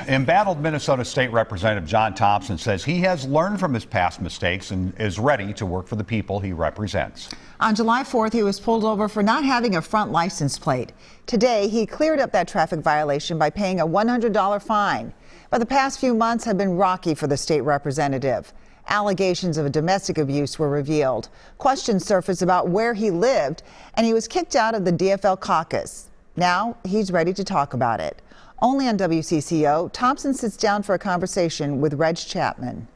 Embattled Minnesota State Representative John Thompson says he has learned from his past mistakes and is ready to work for the people he represents. On July 4th, he was pulled over for not having a front license plate. Today, he cleared up that traffic violation by paying a $100 fine. But the past few months have been rocky for the state representative. Allegations of domestic abuse were revealed. Questions surfaced about where he lived, and he was kicked out of the DFL caucus. Now he's ready to talk about it. Only on WCCO, Thompson sits down for a conversation with Chapman.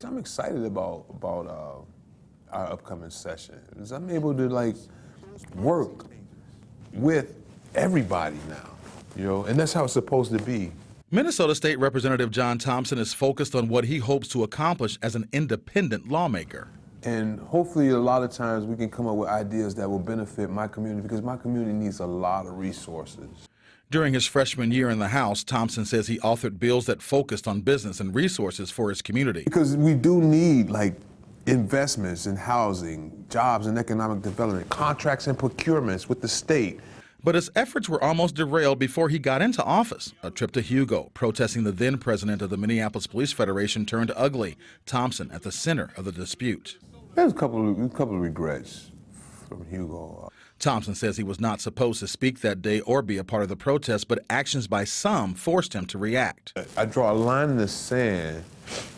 I'm excited about our upcoming session. I'm able to work with everybody now, and that's how it's supposed to be. Minnesota State Representative John Thompson is focused on what he hopes to accomplish as an independent lawmaker. And hopefully a lot of times we can come up with ideas that will benefit my community, because my community needs a lot of resources. During his freshman year in the House, Thompson says he authored bills that focused on business and resources for his community. Because we do need investments in housing, jobs and economic development, contracts and procurements with the state. But his efforts were almost derailed before he got into office. A trip to Hugo, protesting the then president of the Minneapolis Police Federation, turned ugly. Thompson at the center of the dispute. There's a couple of regrets from Hugo. Thompson says he was not supposed to speak that day or be a part of the protest, but actions by some forced him to react. I draw a line in the sand.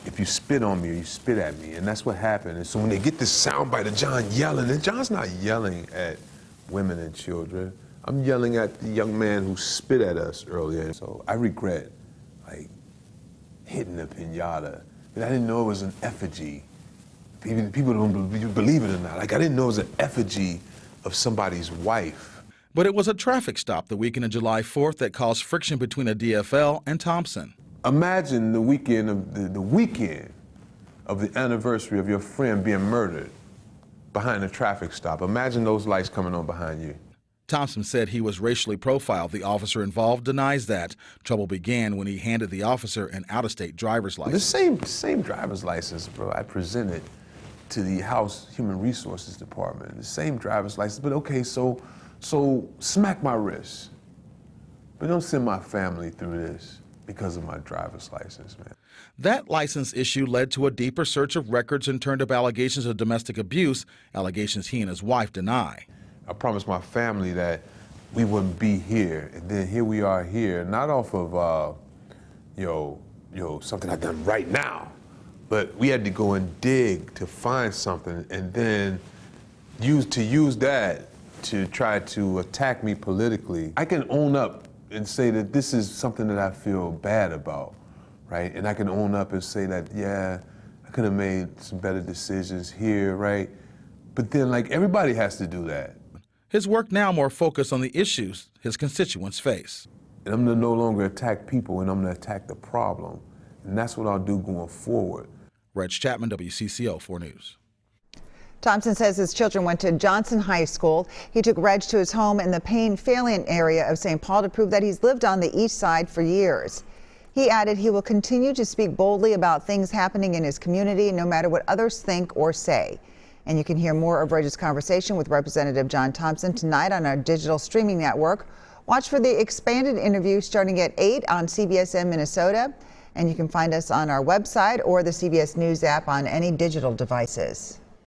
If you spit on me or you spit at me, and that's what happened. And so when they get this soundbite of John yelling, and John's not yelling at women and children. I'm yelling at the young man who spit at us earlier. So I regret hitting the pinata. I didn't know it was an effigy. People don't believe it or not. I didn't know it was an effigy of somebody's wife. But it was a traffic stop the weekend of July 4th that caused friction between a DFL and Thompson. Imagine the weekend of the anniversary of your friend being murdered behind a traffic stop. Imagine those lights coming on behind you. Thompson said he was racially profiled. The officer involved denies that. Trouble began when he handed the officer an out-of-state driver's license. The same driver's license, bro, I presented to the House Human Resources Department. The same driver's license, but okay, so smack my wrist. But don't send my family through this because of my driver's license, man. That license issue led to a deeper search of records and turned up allegations of domestic abuse, allegations he and his wife deny. I promised my family that we wouldn't be here, and then here we are here, not off of, something I've done right now, but we had to go and dig to find something, and then use that to try to attack me politically. I can own up and say that this is something that I feel bad about, right? And I can own up and say that, yeah, I could have made some better decisions here, right? But then, everybody has to do that. His work now more focused on the issues his constituents face. And I'm going to no longer attack people, and I'm going to attack the problem. And that's what I'll do going forward. Chapman, WCCO 4 News. Thompson says his children went to Johnson High School. He took Reg to his home in the Payne-Phalion area of St. Paul to prove that he's lived on the east side for years. He added he will continue to speak boldly about things happening in his community, no matter what others think or say. And you can hear more of Reg's conversation with Representative John Thompson tonight on our digital streaming network. Watch for the expanded interview starting at 8 on CBSN Minnesota. And you can find us on our website or the CBS News app on any digital devices.